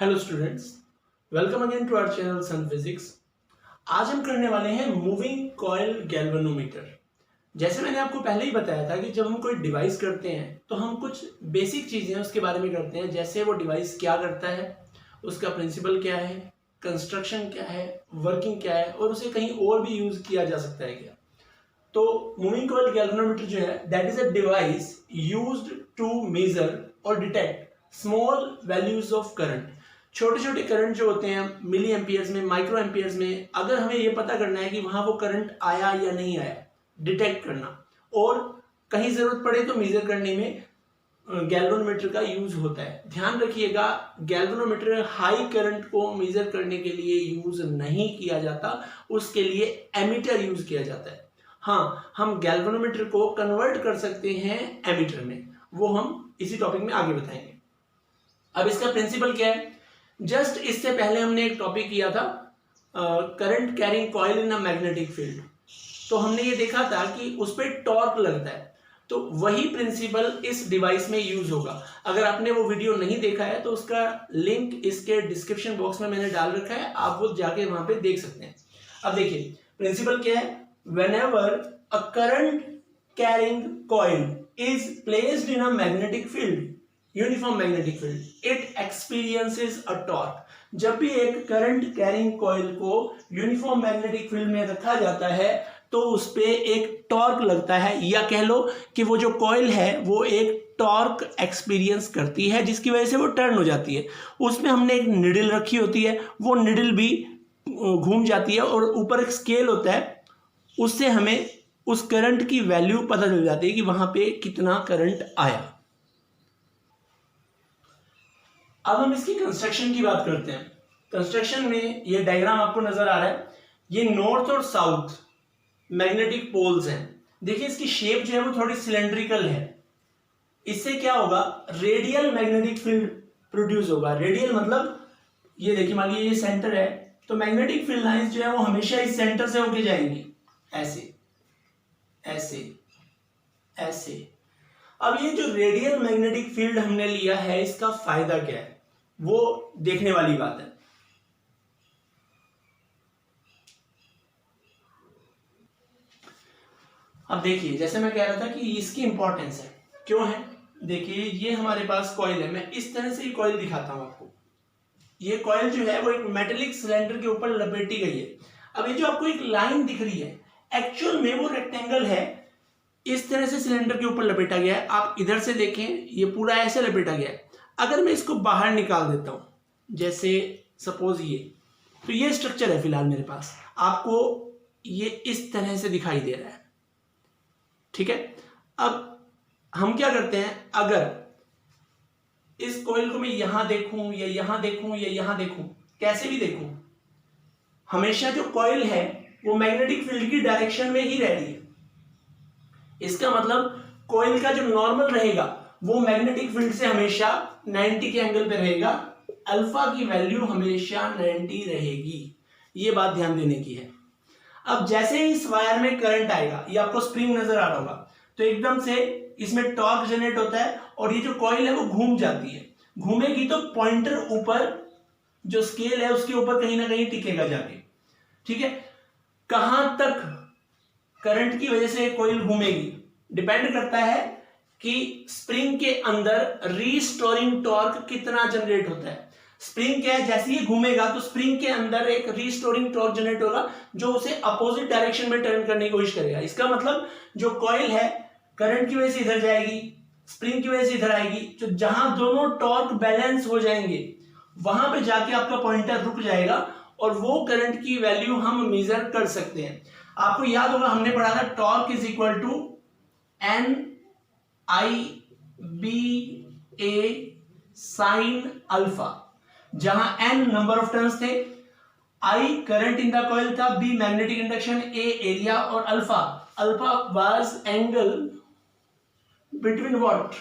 Hello students, welcome again to our channel Sun Physics. आज हम करने वाले हैं मूविंग कॉइल गैल्वेनोमीटर। जैसे मैंने आपको पहले ही बताया था कि जब हम कोई डिवाइस करते हैं तो हम कुछ बेसिक चीज़ें उसके बारे में करते हैं, जैसे वो डिवाइस क्या करता है, उसका प्रिंसिपल क्या है, कंस्ट्रक्शन क्या है, वर्किंग क्या है और उसे कहीं और भी यूज़ किया जा सकता है क्या। तो मूविंग कॉइल गैल्वेनोमीटर जो है that is a device used to measure और detect small values of current. छोटे छोटे करंट जो होते हैं मिली एम्पियर्स में, माइक्रो एम्पियर्स में, अगर हमें ये पता करना है कि वहां वो करंट आया या नहीं आया, डिटेक्ट करना और कहीं जरूरत पड़े तो मेजर करने में गैल्वेनोमीटर का यूज होता है। ध्यान रखिएगा, गैल्वेनोमीटर हाई करंट को मेजर करने के लिए यूज नहीं किया जाता, उसके लिए एमीटर यूज किया जाता है। हाँ, हम गैल्वेनोमीटर को कन्वर्ट कर सकते हैं एमीटर में, वो हम इसी टॉपिक में आगे बताएंगे। अब इसका प्रिंसिपल क्या है, जस्ट इससे पहले हमने एक टॉपिक किया था current carrying coil in a magnetic field. तो हमने ये देखा था कि उस पर टॉर्क लगता है, तो वही प्रिंसिपल इस डिवाइस में यूज होगा। अगर आपने वो वीडियो नहीं देखा है तो उसका लिंक इसके डिस्क्रिप्शन बॉक्स में मैंने डाल रखा है, आप वो जाके वहां पे देख सकते हैं। अब देखिए प्रिंसिपल क्या है, whenever a current carrying coil is placed in a magnetic field, uniform magnetic field, it experiences a torque. जब भी एक करंट कैरिंग कॉइल को यूनिफॉर्म मैग्नेटिक फील्ड में रखा जाता है तो उस पे एक टॉर्क लगता है, या कह लो कि वो जो कॉइल है वो एक टॉर्क एक्सपीरियंस करती है जिसकी वजह से वो टर्न हो जाती है। उसमें हमने एक निडल रखी होती है, वो निडल भी घूम जाती है और ऊपर एक स्केल होता है, उससे हमें उस करंट की वैल्यू पता चल जाती है कि वहां पे कितना करंट आया। अब हम इसकी कंस्ट्रक्शन की बात करते हैं। कंस्ट्रक्शन में ये डायग्राम आपको नजर आ रहा है, ये नॉर्थ और साउथ मैग्नेटिक पोल्स हैं। देखिए इसकी शेप जो है वो थोड़ी सिलेंड्रिकल है। इससे क्या होगा, रेडियल मैग्नेटिक फील्ड प्रोड्यूस होगा। रेडियल मतलब ये देखिए, मान लीजिए ये सेंटर है, तो मैग्नेटिक फील्ड लाइंस जो है वो हमेशा इस सेंटर से होके जाएंगी, ऐसे ऐसे ऐसे। अब ये जो रेडियल मैग्नेटिक फील्ड हमने लिया है, इसका फायदा क्या है वो देखने वाली बात है। अब देखिए, जैसे मैं कह रहा था कि इसकी इंपॉर्टेंस है, क्यों है। देखिए ये हमारे पास कॉइल है, मैं इस तरह से ये कॉइल दिखाता हूं आपको। ये कॉइल जो है वो एक मेटेलिक सिलेंडर के ऊपर लपेटी गई है। अब ये जो आपको एक लाइन दिख रही है, एक्चुअल में वो रेक्टेंगल है, इस तरह से सिलेंडर के ऊपर लपेटा गया है। आप इधर से देखें, ये पूरा ऐसे लपेटा गया है। अगर मैं इसको बाहर निकाल देता हूं, जैसे सपोज ये, तो ये स्ट्रक्चर है फिलहाल मेरे पास, आपको ये इस तरह से दिखाई दे रहा है, ठीक है। अब हम क्या करते हैं, अगर इस कॉइल को मैं यहां देखूं या यहां देखूं या यहां देखूं, कैसे भी देखूं, हमेशा जो कॉइल है वो मैग्नेटिक फील्ड की डायरेक्शन में ही रह रही है। इसका मतलब कॉइल का जो नॉर्मल रहेगा वो मैग्नेटिक फील्ड से हमेशा 90 के एंगल पे रहेगा, अल्फा की वैल्यू हमेशा 90 रहेगी। ये बात ध्यान देने की है। अब जैसे ही इस वायर में करंट आएगा, ये आपको स्प्रिंग नजर आ रहा होगा, तो एकदम से इसमें टॉर्क जनरेट होता है और ये जो कॉइल है वो घूम जाती है। घूमेगी तो पॉइंटर ऊपर जो स्केल है उसके ऊपर कहीं ना कहीं टिकेगा जाके, ठीक है। कहां तक करंट की वजह से कॉइल घूमेगी डिपेंड करता है कि स्प्रिंग के अंदर रीस्टोरिंग टॉर्क कितना जनरेट होता है। स्प्रिंग क्या है, जैसे ही घूमेगा तो स्प्रिंग के अंदर एक रीस्टोरिंग टॉर्क जनरेट होगा जो उसे अपोजिट डायरेक्शन में टर्न करने की कोशिश करेगा। इसका मतलब जो कॉइल है करंट की वजह से इधर जाएगी, स्प्रिंग की वजह से इधर आएगी, तो जहां दोनों टॉर्क बैलेंस हो जाएंगे वहां पे जाके आपका पॉइंटर रुक जाएगा और वो करंट की वैल्यू हम मेजर कर सकते हैं। आपको याद होगा हमने पढ़ा था torque is equal to N I B A sine alpha, जहां एन नंबर ऑफ टर्न्स थे, I current in the coil था, B magnetic induction, A area और alpha, alpha was angle between what,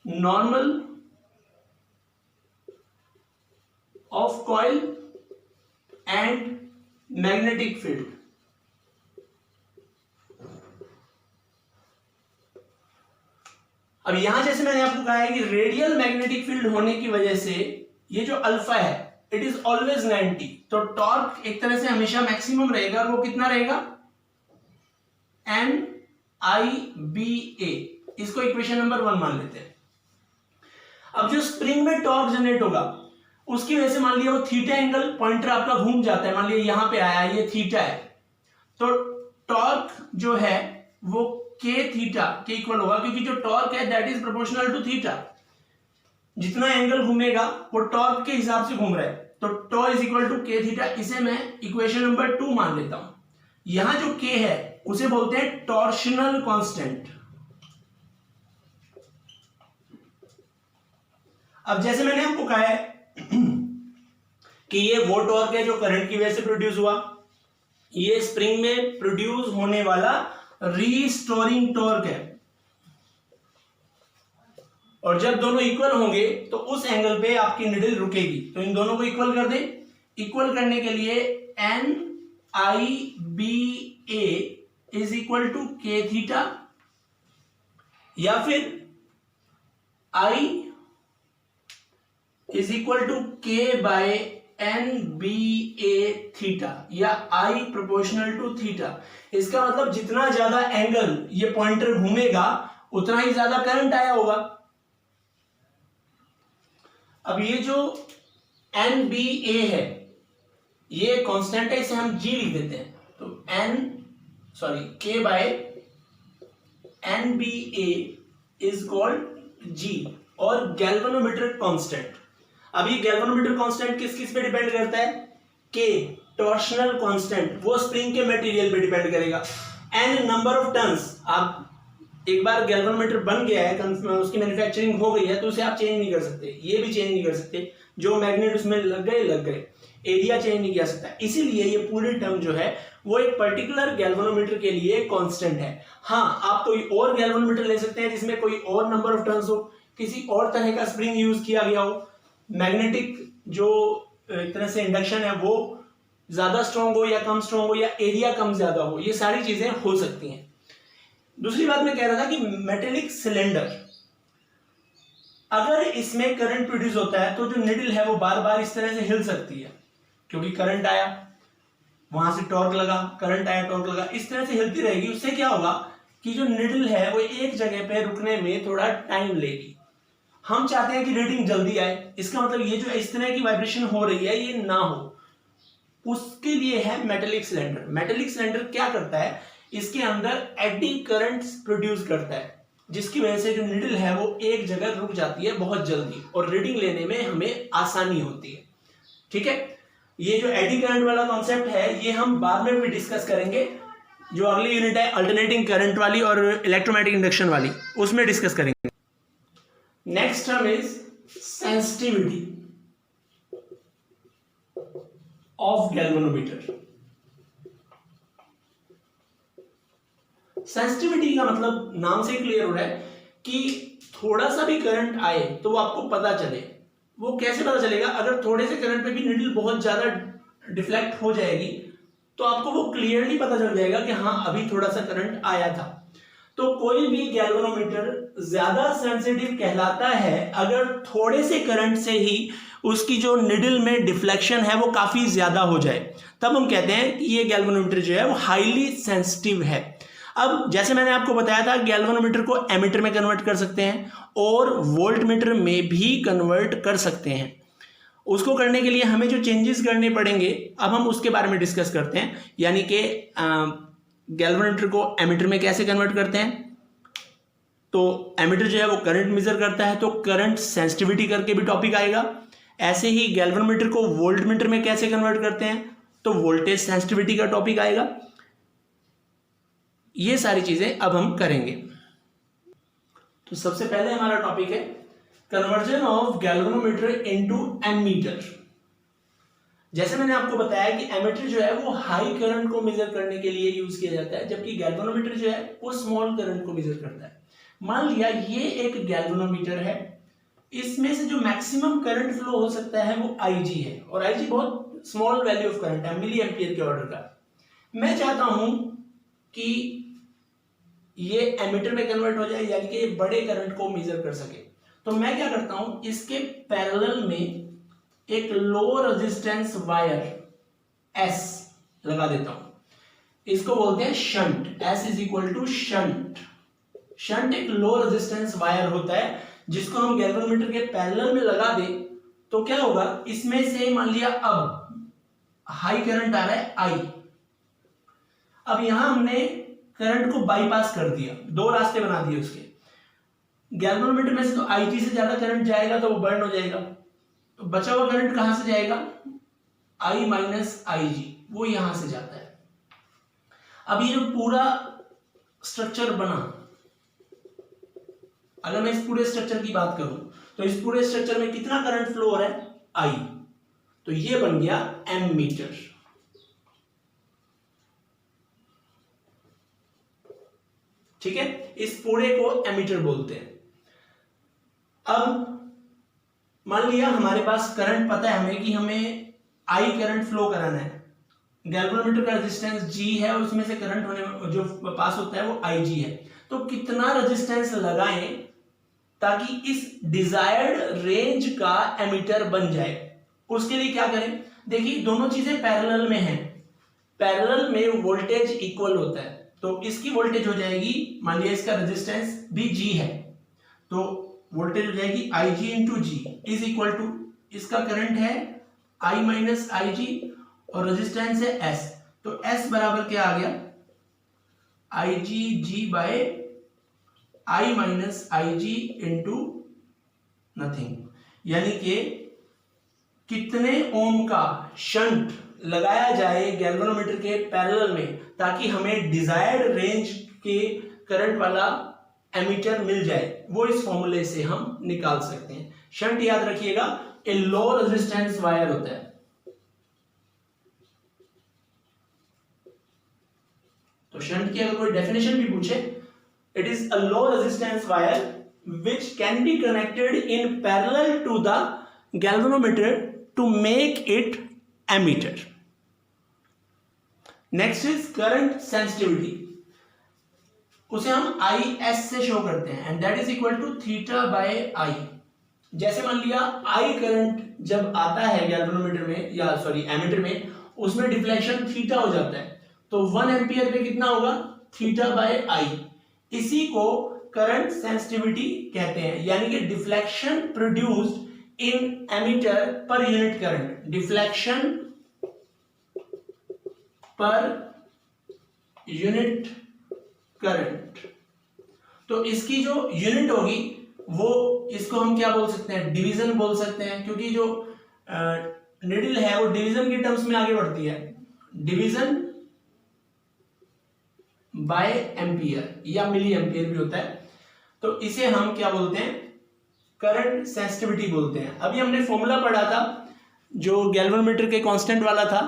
normal of coil and magnetic field. अब यहां जैसे मैंने आपको कहा है कि रेडियल मैग्नेटिक फील्ड होने की वजह से ये जो अल्फा है इट इज ऑलवेज 90, तो टॉर्क एक तरह से हमेशा मैक्सिमम रहेगा और वो कितना रहेगा NIBA। इसको इक्वेशन नंबर 1 मान लेते हैं। अब जो स्प्रिंग में टॉर्क जनरेट होगा उसकी वजह से मान लिया वो थीटा एंगल, पॉइंटर आपका घूम जाता है, मान लिया यहां पे आया ये थीटा है, तो टॉर्क जो है वो के थीटा के इक्वल होगा, क्योंकि जो टॉर्क है that is proportional to theta. जितना एंगल घूमेगा वो टॉर्क के हिसाब से घूम रहा है, तो टॉ इज इक्वल टू के थीटा। इसे मैं इक्वेशन नंबर 2 मान लेता हूं। यहां जो के है उसे बोलते हैं टॉर्शनल कांस्टेंट। अब जैसे मैंने आपको कहा है कि ये वो टॉर्क है जो करंट की वजह से प्रोड्यूस हुआ, ये स्प्रिंग में प्रोड्यूस होने वाला रीस्टोरिंग टॉर्क है, और जब दोनों इक्वल होंगे तो उस एंगल पे आपकी निडल रुकेगी। तो इन दोनों को इक्वल कर दे। इक्वल करने के लिए NIBA इज इक्वल टू के थीटा, या फिर I इज इक्वल टू के बाय NBA थीटा, या I प्रोपोर्शनल टू थीटा। इसका मतलब जितना ज्यादा एंगल ये पॉइंटर घूमेगा उतना ही ज्यादा करंट आया होगा। अब ये जो NBA है ये कांस्टेंट है, इसे हम G लिख देते हैं, तो K by NBA is called G, और गैल्वेनोमीटर कांस्टेंट। अब ये गैल्वेनोमीटर कांस्टेंट किस किस पे डिपेंड करता है? K टॉर्शनल कांस्टेंट, वो स्प्रिंग के मटेरियल पे डिपेंड करेगा। N नंबर ऑफ टर्न्स, आप एक बार गैल्वेनोमीटर बन गया है, उसकी मैन्युफैक्चरिंग हो गई है, तो उसे आप चेंज नहीं कर सकते, ये भी चेंज नहीं कर सकते, जो मैग्नेट उसमें लग गए, एरिया चेंज नहीं किया सकता। इसीलिए ये पूरी टर्म जो है वो एक पर्टिकुलर गैल्वेनोमीटर के लिए कांस्टेंट है। हाँ, आप कोई और गैल्वेनोमीटर ले सकते हैं जिसमें कोई और नंबर ऑफ टर्न्स हो, किसी और तरह का स्प्रिंग यूज किया गया हो, मैग्नेटिक जो एक तरह से इंडक्शन है वो ज्यादा स्ट्रॉन्ग हो या कम स्ट्रॉन्ग हो, या एरिया कम ज्यादा हो, ये सारी चीजें हो सकती हैं। दूसरी बात मैं कह रहा था कि मेटेलिक सिलेंडर, अगर इसमें करंट प्रोड्यूस होता है तो जो निडल है वो बार बार इस तरह से हिल सकती है, क्योंकि करंट आया, वहां से टॉर्क लगा, करंट आया, टॉर्क लगा, इस तरह से हिलती रहेगी। उससे क्या होगा कि जो निडल है वो एक जगह पे रुकने में थोड़ा टाइम लेगी। हम चाहते हैं कि रीडिंग जल्दी आए, इसका मतलब ये जो इस तरह की वाइब्रेशन हो रही है ये ना हो, उसके लिए है मेटेलिक सिलेंडर। मेटेलिक सिलेंडर क्या करता है, इसके अंदर एडी करंट प्रोड्यूस करता है, जिसकी वजह से जो निडल है वो एक जगह रुक जाती है बहुत जल्दी, और रीडिंग लेने में हमें आसानी होती है। ठीक है, ये जो एडी करंट वाला कॉन्सेप्ट है ये हम बाद में भी डिस्कस करेंगे। जो अगली यूनिट है अल्टरनेटिंग करंट वाली और इलेक्ट्रोमैग्नेटिक इंडक्शन वाली, उसमें डिस्कस करेंगे। Next term is sensitivity of galvanometer. Sensitivity का मतलब नाम से क्लियर हो रहा है कि थोड़ा सा भी करंट आए तो वो आपको पता चले। वो कैसे पता चलेगा? अगर थोड़े से करंट पे भी निडल बहुत ज्यादा डिफ्लेक्ट हो जाएगी तो आपको वो क्लियरली पता चल जाएगा कि हाँ अभी थोड़ा सा करंट आया था। तो कोई भी गैल्वेनोमीटर ज्यादा सेंसिटिव कहलाता है अगर थोड़े से करंट से ही उसकी जो निडल में डिफ्लेक्शन है वो काफी ज्यादा हो जाए, तब हम कहते हैं कि ये गैल्वेनोमीटर जो है वो हाईली सेंसिटिव है। अब जैसे मैंने आपको बताया था गैल्वेनोमीटर को एमीटर में कन्वर्ट कर सकते हैं और वोल्टमीटर में भी कन्वर्ट कर सकते हैं। उसको करने के लिए हमें जो चेंजेस करने पड़ेंगे अब हम उसके बारे में डिस्कस करते हैं, यानी कि गैल्वेनोमीटर को एमीटर में कैसे कन्वर्ट करते हैं। तो एमीटर जो है वो करंट मेजर करता है, तो करंट सेंसिटिविटी करके भी टॉपिक आएगा। ऐसे ही गैल्वेनोमीटर को वोल्टमीटर में कैसे कन्वर्ट करते हैं, तो वोल्टेज सेंसिटिविटी का टॉपिक आएगा। ये सारी चीजें अब हम करेंगे। तो सबसे पहले हमारा टॉपिक है conversion of galvanometer into ammeter. जैसे मैंने आपको बताया कि एमीटर जो है वो हाई करंट को मेजर करने के लिए यूज किया जाता है, जबकि गैल्वेनोमीटर जो है वो स्मॉल करंट को मेजर करता है। मान लिया ये एक गैल्वेनोमीटर है, इसमें से जो मैक्सिमम करंट फ्लो हो सकता है वो IG है, और IG बहुत स्मॉल वैल्यू ऑफ करंट है, मिली एम्पियर के ऑर्डर का। मैं चाहता हूं कि ये एमीटर में कन्वर्ट हो जाए, यानी कि ये बड़े करंट को मेजर कर सके। तो मैं क्या करता हूं, इसके पैरेलल में एक लो रेजिस्टेंस वायर एस लगा देता हूं, इसको बोलते हैं shunt. S is equal to shunt. Shunt एक लो रेजिस्टेंस वायर होता है जिसको हम गैल्वेनोमीटर के पैरेलल में लगा दें तो क्या होगा, इसमें से मान लिया अब हाई करंट आ रहा है आई। अब यहां हमने करंट को बाईपास कर दिया, दो रास्ते बना दिए उसके। गैल्वेनोमीटर में से तो आईजी से ज्यादा करंट जाएगा तो वो बर्न हो जाएगा, तो बचा हुआ करंट कहां से जाएगा, आई माइनस आई जी, वो यहां से जाता है। अब ये जो पूरा स्ट्रक्चर बना, अगर मैं इस पूरे स्ट्रक्चर की बात करूं तो इस पूरे स्ट्रक्चर में कितना करंट फ्लो हो रहा है, आई। तो ये बन गया एमीटर। ठीक है, इस पूरे को एमीटर बोलते हैं। अब मान लिया हमारे पास करंट पता है हमें कि हमें आई करंट फ्लो कराना है, गैल्वेनोमीटर का रेजिस्टेंस जी है और उसमें से करंट होने जो पास होता है वो आई जी है। तो कितना रेजिस्टेंस लगाएं ताकि इस डिजायर्ड रेंज का एमीटर बन जाए, उसके लिए क्या करें, देखिए दोनों चीजें पैरेलल में हैं, पैरेलल में वोल्टेज इक्वल होता है, तो इसकी वोल्टेज हो जाएगी, मान लिया इसका रेजिस्टेंस भी जी है तो वोल्टेज हो जाएगी I G into G is equal to, इसका करंट है आई माइनस आई जी और रेजिस्टेंस है एस, तो एस बराबर क्या आ गया, आई जी जी बाय आई माइनस आई जी इंटू नथिंग। यानी कि कितने ओम का शंट लगाया जाए गैल्वेनोमीटर के पैरेलल में ताकि हमें डिजायर्ड रेंज के करंट वाला एमीटर मिल जाए, वो इस फॉर्मूले से हम निकाल सकते हैं। शंट याद रखिएगा ए लो रेजिस्टेंस वायर होता है। तो शंट की अगर कोई डेफिनेशन भी पूछे, it is a low resistance wire which can be connected in parallel to the galvanometer to make it ammeter. Next is current sensitivity. उसे हम IS से शो करते हैं and that is equal to theta by I. जैसे मान लिया I current जब आता है गैल्वेनोमीटर में या सॉरी एमीटर में, उसमें डिफ्लेक्शन थीटा हो जाता है, तो 1 एम्पियर पे कितना होगा, थीटा बाय I। इसी को करंट सेंसिटिविटी कहते हैं, यानी कि deflection produced in ammeter per unit current, deflection per unit current. तो इसकी जो यूनिट होगी वो, इसको हम क्या बोल सकते हैं, डिवीजन बोल सकते हैं, क्योंकि जो निडल है वो डिवीजन के टर्म्स में आगे बढ़ती है, डिवीजन बाय एम्पियर या मिली एम्पियर भी होता है, तो इसे हम क्या बोलते हैं, करंट सेंसिटिविटी बोलते हैं। अभी हमने फॉर्मूला पढ़ा था जो गैल्वेनोमीटर के कांस्टेंट वाला था,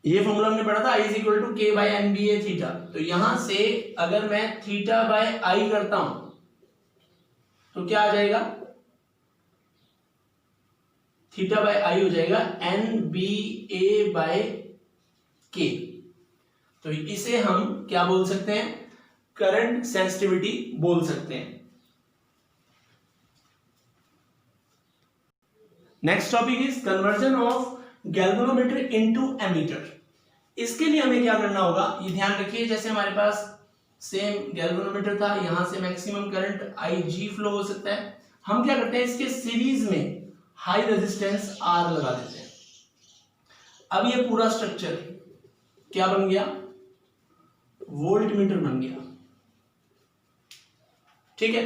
ये फॉर्मूला हमने पढ़ा था I इज इक्वल टू के बाय एन बी ए थीटा। तो यहां से अगर मैं थीटा बाय आई करता हूं तो क्या आ जाएगा, थीटा बाय आई हो जाएगा एन बी ए बाय के। तो इसे हम क्या बोल सकते हैं, करंट सेंसिटिविटी बोल सकते हैं। Next topic is conversion of galvanometer into ammeter. इसके लिए हमें क्या करना होगा, ये ध्यान रखिए, जैसे हमारे पास सेम गैल्वेनोमीटर था, यहां से maximum current I G flow हो सकता है, हम क्या करते हैं, इसके सीरीज में हाई रेजिस्टेंस आर लगा देते हैं। अब ये पूरा स्ट्रक्चर क्या बन गया, वोल्टमीटर बन गया। ठीक है,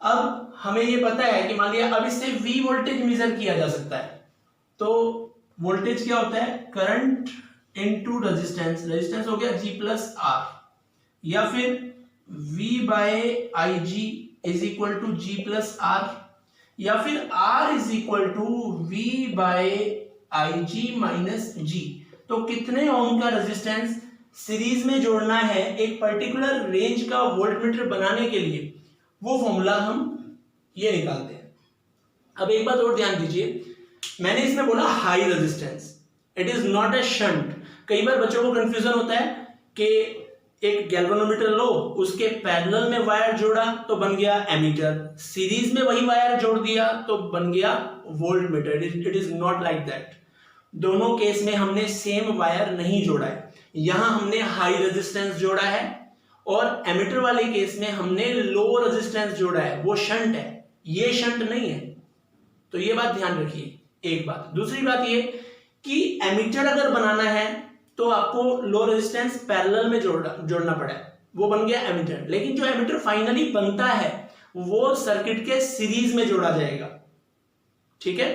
अब हमें ये पता है कि मान लिया अब इससे V वोल्टेज मेजर किया जा सकता है, तो वोल्टेज क्या होता है, करंट इनटू रेजिस्टेंस, रेजिस्टेंस हो गया G प्लस आर, या फिर V by I G is equal to G plus R, या फिर R is equal to V by I G minus G. तो कितने ओम का रेजिस्टेंस सीरीज में जोड़ना है एक पर्टिकुलर रेंज का वोल्टमीटर बनाने के लिए, वो फॉर्मूला हम ये निकालते हैं। अब एक बात और ध्यान दीजिए, मैंने इसमें बोला high resistance, it is not a shunt. कई बार बच्चों को कंफ्यूजन होता है कि एक गैल्वेनोमीटर लो, उसके पैरेलल में वायर जोड़ा तो बन गया एमीटर, सीरीज में वही वायर जोड़ दिया तो बन गया voltmeter. It is not like that. दोनों केस में हमने सेम वायर नहीं जोड़ा है। यहां हमने हाई रेजिस्टेंस जोड़ा है और एमीटर वाले केस में हमने लो रेजिस्टेंस जोड़ा है, वो शंट है, ये शंट नहीं है। तो ये बात ध्यान रखिए, एक बात। दूसरी बात ये कि एमीटर अगर बनाना है तो आपको लो रेजिस्टेंस पैरेलल में जोड़ना पड़ा है, वो बन गया एमीटर। लेकिन जो एमीटर फाइनली बनता है वो सर्किट के सीरीज में जोड़ा जाएगा, ठीक है।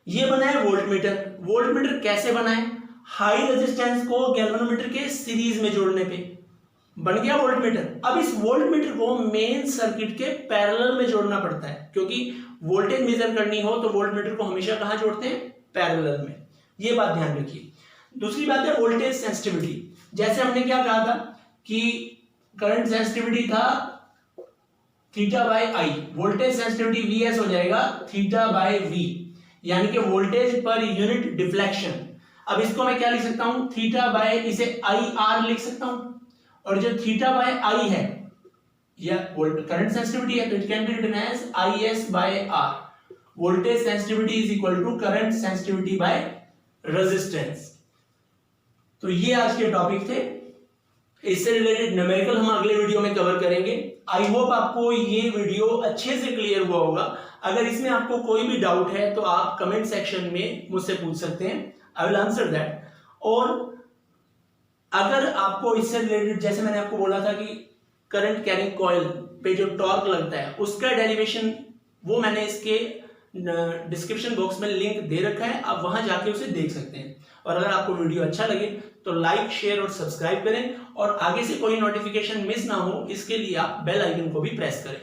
ये बना है वोल्टमीटर। वोल्टमीटर कैसे बना है? हाई रेजिस्टेंस को गैल्वेनोमीटर के सीरीज में जोड़ने पे बन गया वोल्टमीटर। अब इस वोल्टमीटर को मेन सर्किट के पैरेलल में जोड़ना पड़ता है, क्योंकि वोल्टेज मेजर करनी हो तो वोल्टमीटर को हमेशा कहां जोड़ते हैं? पैरेलल में। ये बात ध्यान रखिए। दूसरी बात है वोल्टेज सेंसिटिविटी। जैसे हमने क्या कहा था कि करंट सेंसिटिविटी था theta by I, voltage sensitivity VS हो जाएगा थीटा बाय वी, यानी कि वोल्टेज पर यूनिट डिफ्लेक्शन। अब इसको मैं क्या लिख सकता हूं? थीटा बाय, इसे आई आर लिख सकता हूं, और जो थीटा बाय आई है या करंट सेंसिटिविटी है तो it can be written as I S by R. Voltage sensitivity is equal to current sensitivity by resistance. तो ये आज के टॉपिक थे। इससे रिलेटेड न्यूमेरिकल हम अगले वीडियो में कवर करेंगे। आई होप आपको ये वीडियो अच्छे से क्लियर हुआ होगा। अगर इसमें आपको कोई भी डाउट है तो आप कमेंट सेक्शन में मुझसे पूछ सकते हैं, आई विल आंसर दैट। और अगर आपको इससे रिलेटेड, जैसे मैंने आपको बोला था कि करंट कैरिंग कॉइल पे जो टॉर्क लगता है उसका डेरिवेशन, वो मैंने इसके डिस्क्रिप्शन बॉक्स में लिंक दे रखा है, आप वहां जाके उसे देख सकते हैं। और अगर आपको वीडियो अच्छा लगे तो लाइक, शेयर और सब्सक्राइब करें, और आगे से कोई नोटिफिकेशन मिस ना हो इसके लिए आप बेल आइकन को भी प्रेस करें।